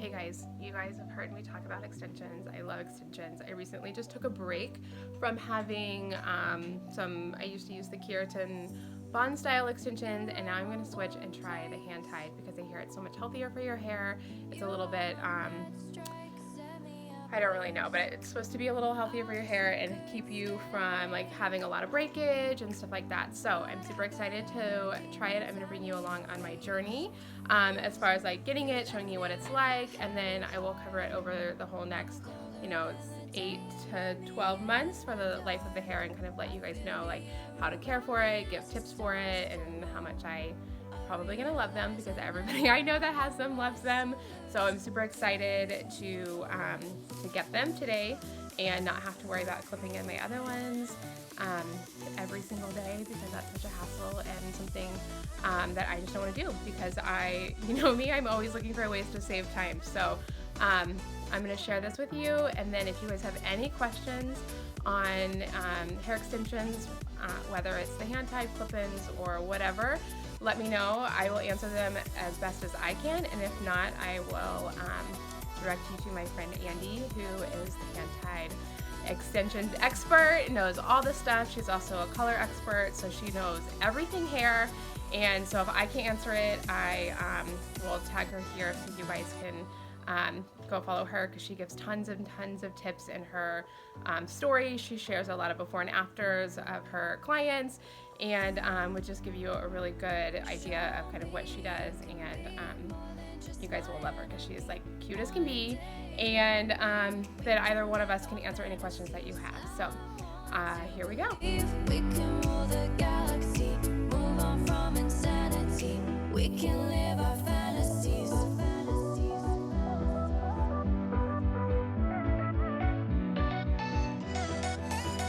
Hey guys, you guys have heard me talk about extensions. I love extensions. I recently just took a break from having I used to use the keratin bond style extensions, and now I'm going to switch and try the hand tied because I hear it's so much healthier for your hair. It's a little bit I don't really know, but it's supposed to be a little healthier for your hair and keep you from like having a lot of breakage and stuff like that. So I'm super excited to try it. I'm going to bring you along on my journey as far as like getting it, showing you what it's like, and then I will cover it over the whole next, it's 8 to 12 months for the life of the hair, and kind of let you guys know like how to care for it, give tips for it, and how much I probably gonna love them because everybody I know that has them loves them. So I'm super excited to get them today and not have to worry about clipping in my other ones every single day, because that's such a hassle and something that I just don't want to do, because I'm always looking for ways to save time. So I'm going to share this with you, and then if you guys have any questions on hair extensions, whether it's the hand tied clip-ins or whatever, let me know. I will answer them as best as I can, and if not, I will direct you to my friend Andy, who is the hand tied extensions expert, knows all the stuff. She's also a color expert, so she knows everything hair. And so if I can't answer it, I will tag her here so you guys can go follow her, because she gives tons and tons of tips in her stories. She shares a lot of before and afters of her clients, and would just give you a really good idea of kind of what she does. And you guys will love her because she's like cute as can be, and that either one of us can answer any questions that you have. So here we go. We can rule the galaxy, move on from insanity. We can live our fantasies.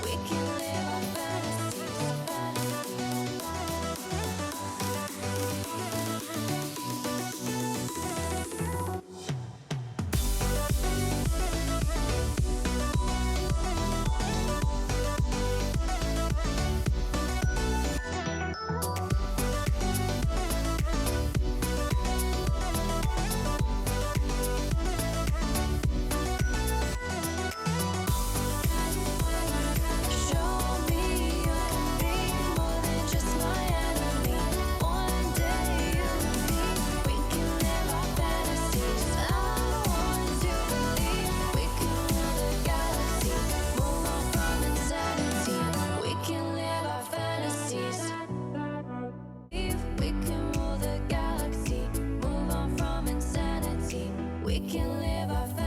We can live our we can live our